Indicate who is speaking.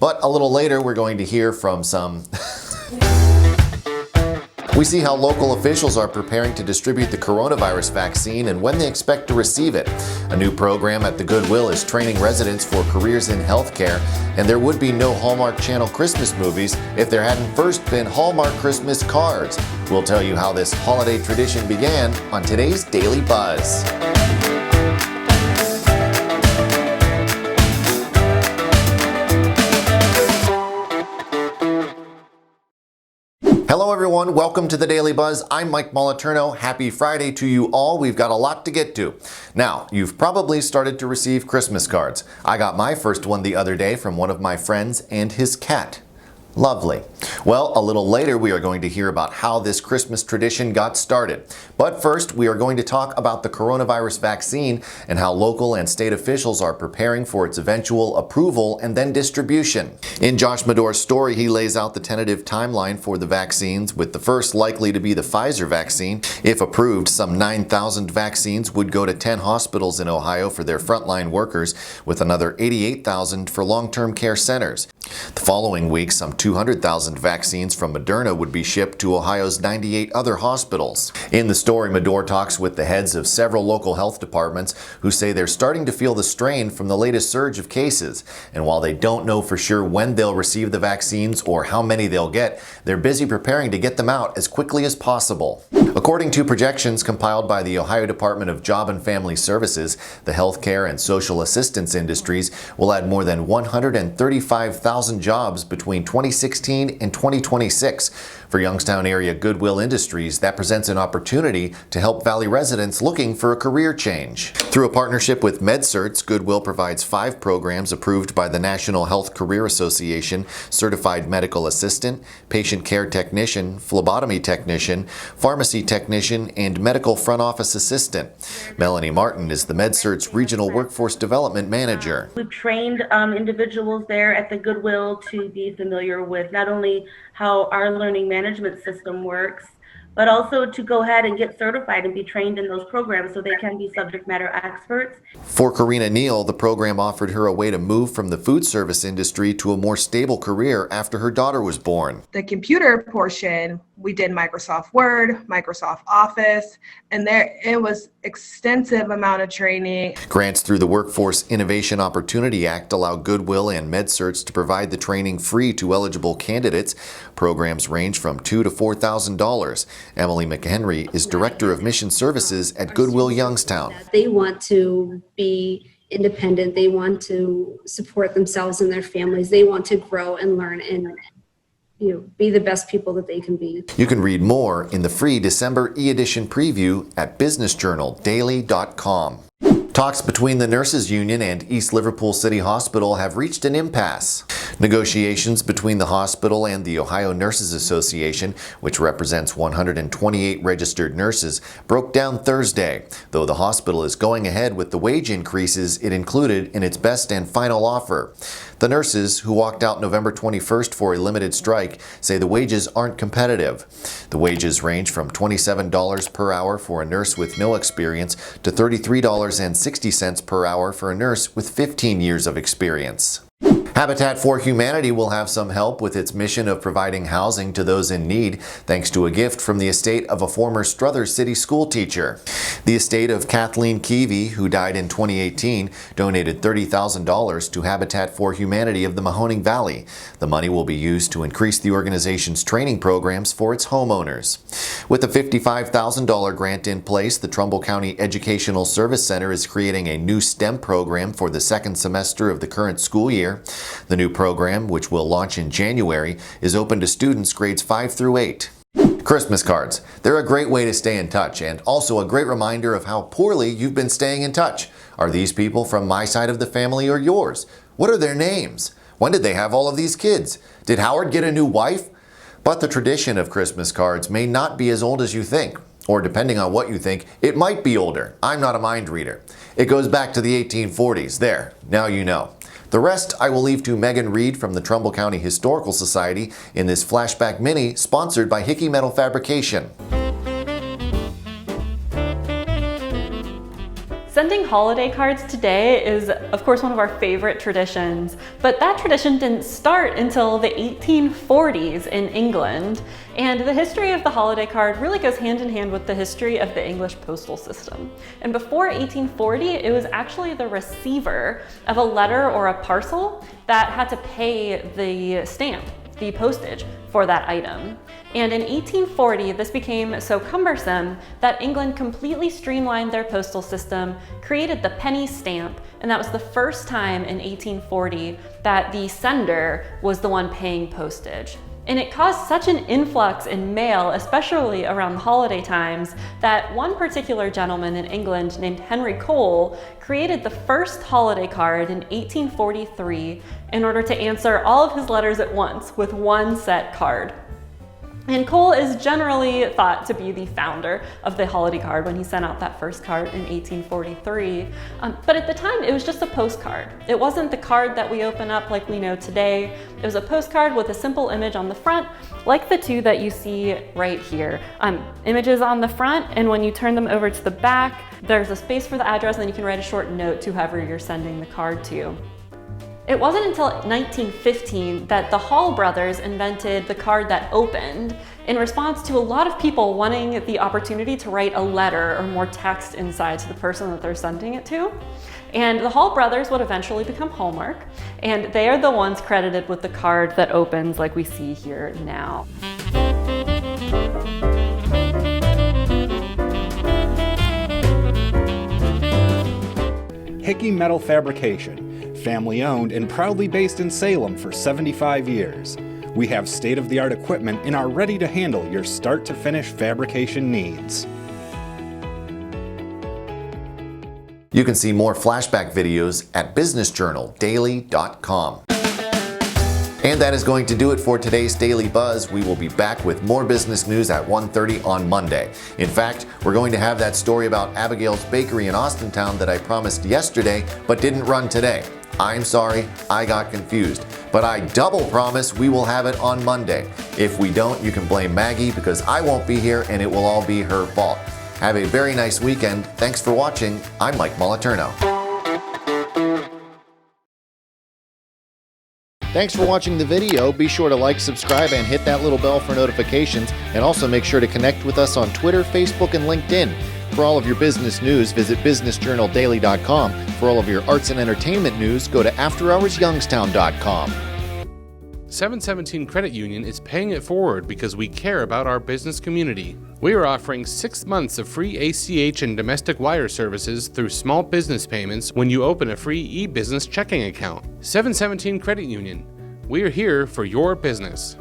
Speaker 1: But a little later, we're going to hear from some... We see how local officials are preparing to distribute the coronavirus vaccine and when they expect to receive it. A new program at the Goodwill is training residents for careers in healthcare, and there would be no Hallmark Channel Christmas movies if there hadn't first been Hallmark Christmas cards. We'll tell you how this holiday tradition began on today's Daily Buzz. Hello everyone, welcome to the Daily Buzz. I'm Mike Moliterno. Happy Friday to you all. We've got a lot to get to. Now, you've probably started to receive Christmas cards. I got my first one the other day from one of my friends and his cat. Lovely. Well, a little later we are going to hear about how this Christmas tradition got started. But first, we are going to talk about the coronavirus vaccine and how local and state officials are preparing for its eventual approval and then distribution. In Josh Medor's story, he lays out the tentative timeline for the vaccines, with the first likely to be the Pfizer vaccine. If approved, some 9,000 vaccines would go to 10 hospitals in Ohio for their frontline workers, with another 88,000 for long-term care centers. The following week, some 200,000 vaccines from Moderna would be shipped to Ohio's 98 other hospitals. In the story, Medor talks with the heads of several local health departments who say they're starting to feel the strain from the latest surge of cases. And while they don't know for sure when they'll receive the vaccines or how many they'll get, they're busy preparing to get them out as quickly as possible. According to projections compiled by the Ohio Department of Job and Family Services, the healthcare and social assistance industries will add more than 135,000 jobs between 2016 and 2026. For Youngstown Area Goodwill Industries, that presents an opportunity to help Valley residents looking for a career change. Through a partnership with Med Certs, Goodwill provides 5 programs approved by the National Health Career Association: Certified Medical Assistant, Patient Care Technician, Phlebotomy Technician, Pharmacy Technician, and Medical Front Office Assistant. Melanie Martin is the Med Certs Regional Workforce Development Manager.
Speaker 2: We've trained individuals there at the Goodwill to be familiar with not only how our learning management system works, but also to go ahead and get certified and be trained in those programs so they can be subject matter experts.
Speaker 1: For Karina Neal, the program offered her a way to move from the food service industry to a more stable career after her daughter was born.
Speaker 3: The computer portion, we did Microsoft Word, Microsoft Office, and it was extensive amount of training.
Speaker 1: Grants through the Workforce Innovation Opportunity Act allow Goodwill and Med Certs to provide the training free to eligible candidates. Programs range from $2,000 to $4,000. Emily McHenry is Director of Mission Services at Goodwill Youngstown.
Speaker 4: They want to be independent. They want to support themselves and their families. They want to grow and learn and be the best people that they can be.
Speaker 1: You can read more in the free December e-edition preview at businessjournaldaily.com. Talks between the Nurses Union and East Liverpool City Hospital have reached an impasse. Negotiations between the hospital and the Ohio Nurses Association, which represents 128 registered nurses, broke down Thursday, though the hospital is going ahead with the wage increases it included in its best and final offer. The nurses, who walked out November 21st for a limited strike, say the wages aren't competitive. The wages range from $27 per hour for a nurse with no experience to $33.60 per hour for a nurse with 15 years of experience. Habitat for Humanity will have some help with its mission of providing housing to those in need, thanks to a gift from the estate of a former Struthers City school teacher. The estate of Kathleen Keevey, who died in 2018, donated $30,000 to Habitat for Humanity of the Mahoning Valley. The money will be used to increase the organization's training programs for its homeowners. With a $55,000 grant in place, the Trumbull County Educational Service Center is creating a new STEM program for the second semester of the current school year. The new program, which will launch in January, is open to students grades 5 through 8. Christmas cards. They're a great way to stay in touch and also a great reminder of how poorly you've been staying in touch. Are these people from my side of the family or yours? What are their names? When did they have all of these kids? Did Howard get a new wife? But the tradition of Christmas cards may not be as old as you think. Or depending on what you think, it might be older. I'm not a mind reader. It goes back to the 1840s. There, now you know. The rest I will leave to Megan Reed from the Trumbull County Historical Society in this Flashback Mini sponsored by Hickey Metal Fabrication.
Speaker 5: Sending holiday cards today is, of course, one of our favorite traditions, but that tradition didn't start until the 1840s in England. And the history of the holiday card really goes hand in hand with the history of the English postal system. And before 1840, it was actually the receiver of a letter or a parcel that had to pay the stamp, the postage, for that item. And in 1840, this became so cumbersome that England completely streamlined their postal system, created the penny stamp, and that was the first time in 1840 that the sender was the one paying postage. And it caused such an influx in mail, especially around the holiday times, that one particular gentleman in England named Henry Cole created the first holiday card in 1843 in order to answer all of his letters at once with one set card. And Cole is generally thought to be the founder of the holiday card when he sent out that first card in 1843. But at the time, it was just a postcard. It wasn't the card that we open up like we know today. It was a postcard with a simple image on the front, like the two that you see right here. Images on the front, and when you turn them over to the back, there's a space for the address, and then you can write a short note to whoever you're sending the card to. It wasn't until 1915 that the Hall brothers invented the card that opened in response to a lot of people wanting the opportunity to write a letter or more text inside to the person that they're sending it to. And the Hall brothers would eventually become Hallmark, and they are the ones credited with the card that opens like we see here now.
Speaker 6: Hickey Metal Fabrication. Family owned and proudly based in Salem for 75 years. We have state-of-the-art equipment and are ready to handle your start-to-finish fabrication needs.
Speaker 1: You can see more flashback videos at businessjournaldaily.com. And that is going to do it for today's Daily Buzz. We will be back with more business news at 1:30 on Monday. In fact, we're going to have that story about Abigail's Bakery in Austintown that I promised yesterday but didn't run today. I'm sorry, I got confused. But I double promise we will have it on Monday. If we don't, you can blame Maggie because I won't be here and it will all be her fault. Have a very nice weekend. Thanks for watching. I'm Mike Moliterno. Thanks for watching the video. Be sure to like, subscribe, and hit that little bell for notifications. And also make sure to connect with us on Twitter, Facebook, and LinkedIn. For all of your business news, visit businessjournaldaily.com. For all of your arts and entertainment news, go to afterhoursyoungstown.com.
Speaker 7: 717 Credit Union is paying it forward because we care about our business community. We are offering 6 months of free ACH and domestic wire services through small business payments when you open a free e-business checking account. 717 Credit Union. We are here for your business.